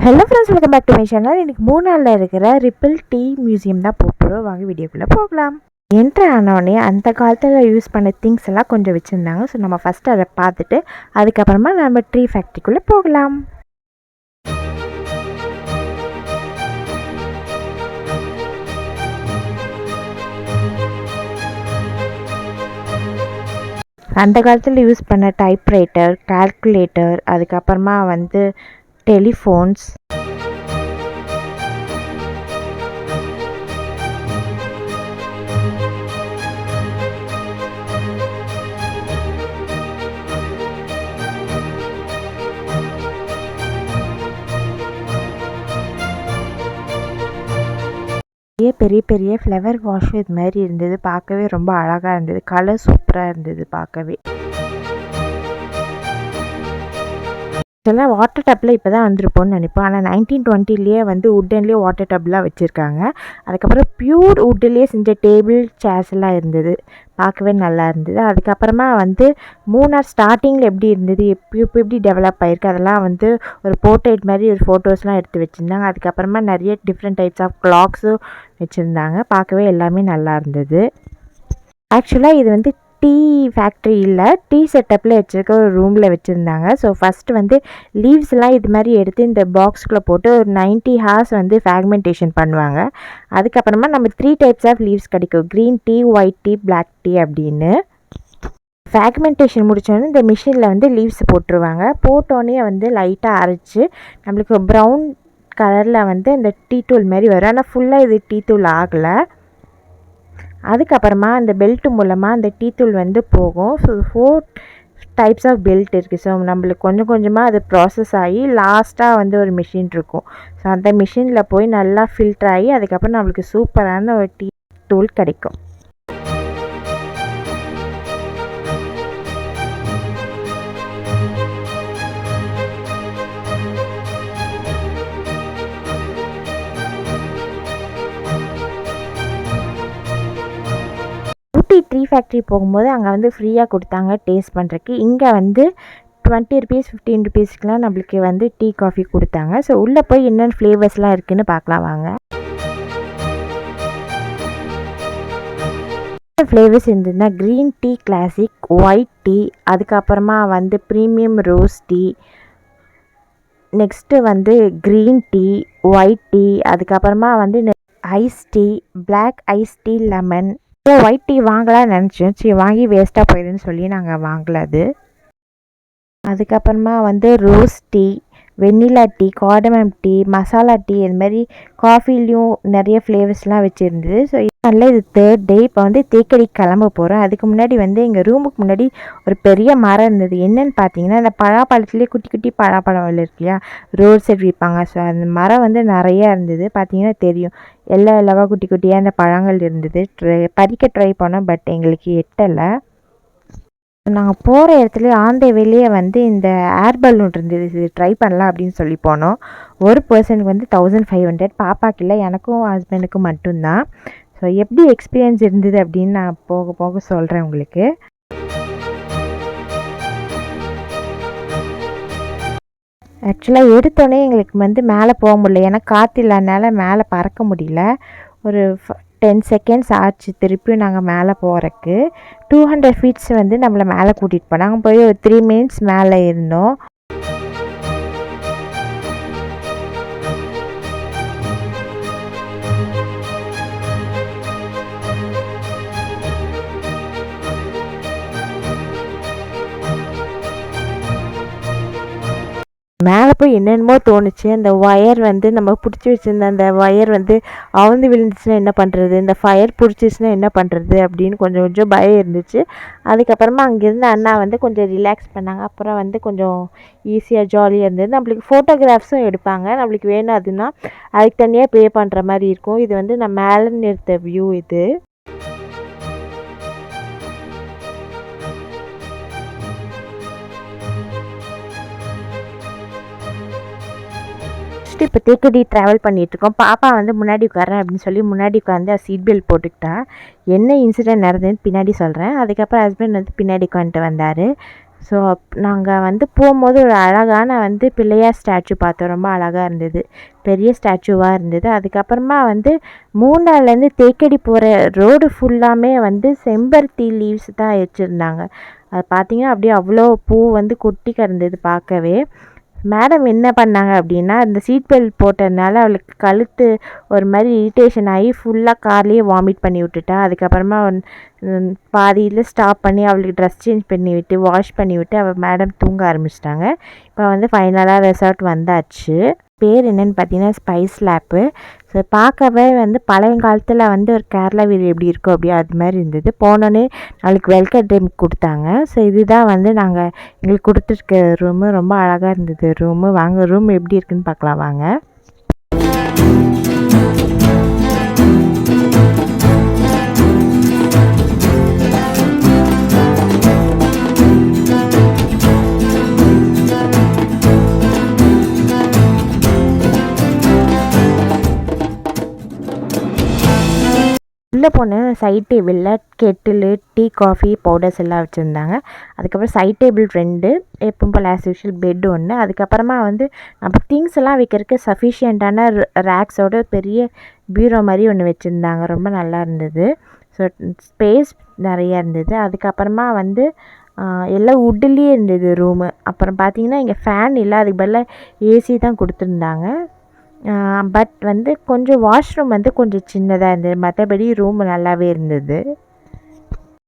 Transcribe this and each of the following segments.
Hello friends, welcome back to my channel. இன்றைக்கி மூணாரில் இருக்கிற ரிப்பிள் டீ மியூசியம் தான் போகிறோம். வாங்க வீடியோக்குள்ளே போகலாம். என்ட்ரு ஆனோடனே அந்த காலத்தில் யூஸ் பண்ண திங்ஸ் எல்லாம் கொஞ்சம் வச்சுருந்தாங்க. ஸோ நம்ம ஃபஸ்ட்டு அதை பார்த்துட்டு அதுக்கப்புறமா நம்ம டீ ஃபேக்ட்ரிக்குள்ளே போகலாம். அந்த காலத்தில் யூஸ் பண்ண டைப்ரைட்டர், கால்குலேட்டர், அதுக்கப்புறமா டெலிஃபோன்ஸ், பெரிய பெரிய ஃப்ளவர் வாஷ் இது மாதிரி இருந்தது. பார்க்கவே ரொம்ப அழகாக இருந்தது. கலர் சூப்பராக இருந்தது பார்க்கவே. இதெல்லாம் வாட்டர் டப்பில் இப்போ தான் வந்திருப்போம்னு நினைப்போம். ஆனால் 1920லேயே உட்டன்லேயே வாட்டர் டப்லாம் வச்சுருக்காங்க. அதுக்கப்புறம் ப்யூர் உட்டிலேயே செஞ்ச டேபிள் சேர்ஸ் எல்லாம் இருந்தது. பார்க்கவே நல்லா இருந்தது. அதுக்கப்புறமா மூணார் ஸ்டார்டிங்கில் எப்படி இருந்தது, இப்போ எப்படி டெவலப் ஆகிருக்கு, அதெல்லாம் ஒரு போர்ட்ரேட் மாதிரி ஒரு ஃபோட்டோஸ்லாம் எடுத்து வச்சுருந்தாங்க. அதுக்கப்புறமா நிறைய டிஃப்ரெண்ட் டைப்ஸ் ஆஃப் கிளாக்ஸும் வச்சுருந்தாங்க. பார்க்கவே எல்லாமே நல்லா இருந்தது. ஆக்சுவலாக இது டீ ஃபேக்ட்ரி இல்லை, டீ செட்டப்பில் வச்சுருக்க ஒரு ரூமில் வச்சுருந்தாங்க. ஸோ ஃபஸ்ட்டு லீவ்ஸ்லாம் இது மாதிரி எடுத்து இந்த பாக்ஸ்குள்ளே போட்டு ஒரு 90 ஹார்ஸ் ஃபேக்மெண்டேஷன் பண்ணுவாங்க. அதுக்கப்புறமா நம்ம 3 டைப்ஸ் ஆஃப் லீவ்ஸ் கிடைக்கும். Green tea, white tea, black tea அப்படின்னு. ஃபேக்மெண்டேஷன் முடித்தோடனே இந்த மிஷினில் லீவ்ஸ் போட்டுருவாங்க. போட்டோடனே லைட்டாக அரைச்சி நம்மளுக்கு ப்ரௌன் கலரில் இந்த டீ தூள் மாதிரி வரும். ஆனால் ஃபுல்லாக இது டீ தூள் ஆகலை. அதுக்கப்புறமா அந்த பெல்ட் மூலமாக அந்த டீ தூள் போகும். ஸோ 4 டைப்ஸ் ஆஃப் பெல்ட் இருக்குது. ஸோ நம்மளுக்கு கொஞ்சம் கொஞ்சமாக அது ப்ராசஸ் ஆகி லாஸ்ட்டாக ஒரு மிஷின் இருக்கும். ஸோ அந்த மிஷினில் போய் நல்லா ஃபில்டர் ஆகி அதுக்கப்புறம் நம்மளுக்கு சூப்பரான ஒரு டீ தூள் கிடைக்கும். டீ ஃபேக்ட்ரி போகும்போது அங்கே ஃப்ரீயாக கொடுத்தாங்க டேஸ்ட் பண்ணுறதுக்கு. இங்கே 20 ருபீஸ் 15 ருபீஸ்க்குலாம் நம்மளுக்கு டீ காஃபி கொடுத்தாங்க. ஸோ உள்ளே போய் என்னென்ன ஃப்ளேவர்ஸ்லாம் இருக்குதுன்னு பார்க்கலாம் வாங்க. ஃப்ளேவர்ஸ் இருந்ததுன்னா green tea classic, white tea, அதுக்கப்புறமா premium rose tea, next green tea, white tea, அதுக்கப்புறமா ice tea, black ice tea, lemon. White tea வாங்கலாம்னு நினச்சோம். சரி வாங்கி வேஸ்ட்டாக போயிடுன்னு சொல்லி நாங்கள் வாங்கல அது. அதுக்கப்புறமா rose tea, vanilla tea, cardamom tea, masala tea, இது மாதிரி காஃபிலையும் நிறைய ஃப்ளேவர்ஸ்லாம் வச்சுருந்தது. ஸோ இதனால இது 3rd டே. இப்போ தேக்கடி கிளம்ப போகிறோம். அதுக்கு முன்னாடி எங்கள் ரூமுக்கு முன்னாடி ஒரு பெரிய மரம் இருந்தது. என்னென்னு பார்த்தீங்கன்னா இந்த பழாப்பழத்துலேயே குட்டி குட்டி பழாப்பழம் இருக்கு இல்லையா, ரோட் சைடு விற்பாங்க. ஸோ அந்த மரம் நிறையா இருந்தது. பார்த்தீங்கன்னா தெரியும், எல்லா குட்டி குட்டியாக அந்த பழங்கள் இருந்தது. பறிக்க ட்ரை பண்ணோம், பட் எங்களுக்கு எட்டலை. நாங்கள் போகிற இடத்துல ஆந்த வெளியே இந்த ஏர் பலூன் இருந்தது. இது ட்ரை பண்ணலாம் அப்படின்னு சொல்லி போனோம். ஒரு பர்சனுக்கு 1500. பாப்பாக்கு இல்லை, எனக்கும் ஹஸ்பண்டுக்கும் மட்டும்தான். ஸோ எப்படி எக்ஸ்பீரியன்ஸ் இருந்தது அப்படின்னு நான் போக போக சொல்கிறேன் உங்களுக்கு. ஆக்சுவலாக எடுத்தோடனே எங்களுக்கு மேலே போக முடியல. ஏன்னா காற்று இல்லாதனால மேலே பறக்க முடியல. ஒரு 10 செகண்ட்ஸ் ஆச்சு திருப்பியும் நாங்கள் மேலே போகிறக்கு. 200 ஃபீட்ஸ் நம்மளை மேலே கூட்டிகிட்டு போனாங்க. போய் ஒரு 3 மினிட்ஸ் மேலே இருந்தோம். மேலே போய் என்னென்னமோ தோணுச்சு. அந்த ஒயர் நம்ம பிடிச்சி வச்சுருந்த அந்த ஒயர் அவுந்து விழுந்துச்சுன்னா என்ன பண்ணுறது, இந்த ஃபயர் பிடிச்சிச்சுன்னா என்ன பண்ணுறது அப்படின்னு கொஞ்சம் கொஞ்சம் பயம் இருந்துச்சு. அதுக்கப்புறமா அங்கேருந்து அண்ணா கொஞ்சம் ரிலாக்ஸ் பண்ணாங்க. அப்புறம் கொஞ்சம் ஈஸியாக ஜாலியாக இருந்தது. நம்மளுக்கு ஃபோட்டோகிராஃப்ஸும் எடுப்பாங்க. நம்மளுக்கு வேணும் அதுன்னா அதுக்கு தனியாக பே பண்ணுற மாதிரி இருக்கும். இது நான் மேலே நிறுத்த வியூ இது. இப்போ தேக்கடி ட்ராவல் பண்ணிகிட்ருக்கோம். பாப்பா முன்னாடி உட்காரேன் அப்படின்னு சொல்லி முன்னாடி உட்காந்து சீட் பெல்ட் போட்டுக்கிட்டா. என்ன இன்சிடென்ட் நடந்ததுன்னு பின்னாடி சொல்கிறேன். அதுக்கப்புறம் ஹஸ்பண்ட் பின்னாடி உட்காந்துட்டு வந்தார். ஸோ நாங்கள் வந்து போகும்போது ஒரு அழகான வந்து பிள்ளையார் ஸ்டாச்சு பார்த்தோம். ரொம்ப அழகாக இருந்தது, பெரிய ஸ்டாச்சுவாக இருந்தது. அதுக்கப்புறமா வந்து மூணார்லேருந்து தேக்கடி போகிற ரோடு ஃபுல்லாமே வந்து செம்பருத்தி லீவ்ஸ் தான் வச்சுருந்தாங்க. அது பார்த்திங்கன்னா அப்படியே அவ்வளோ பூ வந்து கொட்டி கிடந்தது பார்க்கவே. மேடம் என்ன பண்ணாங்க அப்படின்னா, இந்த சீட் பெல்ட் போட்டதுனால அவளுக்கு கழுத்து ஒரு மாதிரி இரிட்டேஷன் ஆகி ஃபுல்லாக கார்லேயே வாமிட் பண்ணி விட்டுட்டா. அதுக்கப்புறமா பாதியில் ஸ்டாப் பண்ணி அவளுக்கு ட்ரெஸ் சேஞ்ச் பண்ணி விட்டு வாஷ் பண்ணி விட்டு அவள் மேடம் தூங்க ஆரம்பிச்சிட்டாங்க. இப்போ வந்து ஃபைனலாக ரெசார்ட் வந்தாச்சு. பேர் என்னென்னு பார்த்தீங்கன்னா ஸ்பைஸ் லேப்பு. ஸோ பார்க்கவே வந்து பழைய காலத்தில் வந்து ஒரு கேரளா வீடு எப்படி இருக்கும் அப்படியே அது மாதிரி இருந்தது. போனோன்னே அவளுக்கு வெல்கம் ட்ரிங்க் கொடுத்தாங்க. ஸோ இதுதான் வந்து நாங்கள் எங்களுக்கு கொடுத்துருக்க ரூமு. ரொம்ப அழகாக இருந்தது ரூமு. வாங்க ரூம் எப்படி இருக்குன்னு பார்க்கலாம் வாங்க. உள்ளே போனேன். சைட் டேபிளில் கெட்டிலு, டீ, காஃபி, பவுடர்ஸ் எல்லாம் வச்சுருந்தாங்க. அதுக்கப்புறம் சைட் டேபிள் 2, எப்பவும் போல் ஆஸ் யூஷுவல் பெட் 1. அதுக்கப்புறமா வந்து நம்ம திங்ஸ் எல்லாம் வைக்கிறதுக்கு சஃபிஷியண்ட்டான ரேக்ஸோட பெரிய பீரோ மாதிரி ஒன்று வச்சுருந்தாங்க. ரொம்ப நல்லா இருந்தது. ஸோ ஸ்பேஸ் நிறையா இருந்தது. அதுக்கப்புறமா வந்து எல்லாம் வுட்லேயே இருந்தது ரூமு. அப்புறம் பார்த்திங்கன்னா இங்கே ஃபேன் இல்லை, அதுக்கு பதிலாக ஏசி தான் கொடுத்துருந்தாங்க. பட் வந்து கொஞ்சம் வாஷ்ரூம் வந்து கொஞ்சம் சின்னதாக இருந்தது. மற்றபடி ரூம் நல்லாவே இருந்தது.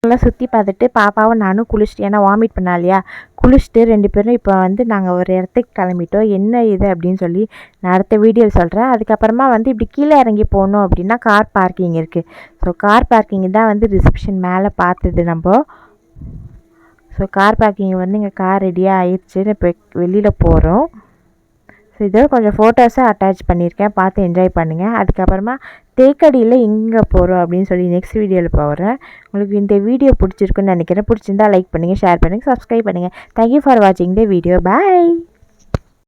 நல்லா சுற்றி பார்த்துட்டு பாப்பாவும் நானும் குளிச்சுட்டு, ஏன்னா வாமிட் பண்ணா இல்லையா, குளிச்சுட்டு 2 பேரும் இப்போ வந்து நாங்கள் ஒரு இடத்துக்கு கிளம்பிட்டோம். என்ன இது அப்படின்னு சொல்லி நான் அடுத்த வீடியோவில் சொல்கிறேன். அதுக்கப்புறமா வந்து இப்படி கீழே இறங்கி போகணும் அப்படின்னா கார் பார்க்கிங் இருக்குது. ஸோ கார் பார்க்கிங் தான் வந்து ரிசப்ஷன் மேலே பார்த்தது நம்ம. ஸோ கார் பார்க்கிங் வந்து இங்கே கார் ரெடியாக ஆயிடுச்சு. இப்போ வெளியில் போகிறோம். ஸோ இதோட கொஞ்சம் ஃபோட்டோஸை அட்டாச் பண்ணியிருக்கேன், பார்த்து என்ஜாய் பண்ணுங்கள். அதுக்கப்புறமா தேக்கடியில் எங்கே போகிறோம் அப்படின்னு சொல்லி நெக்ஸ்ட் வீடியோவில் போகிறேன். உங்களுக்கு இந்த வீடியோ பிடிச்சிருக்குன்னு நினைக்கிறேன். பிடிச்சிருந்தா லைக் பண்ணுங்கள், ஷேர் பண்ணுங்கள், சப்ஸ்கிரைப் பண்ணுங்கள். தேங்க்யூ ஃபார் வாட்சிங் த வீடியோ. பாய்.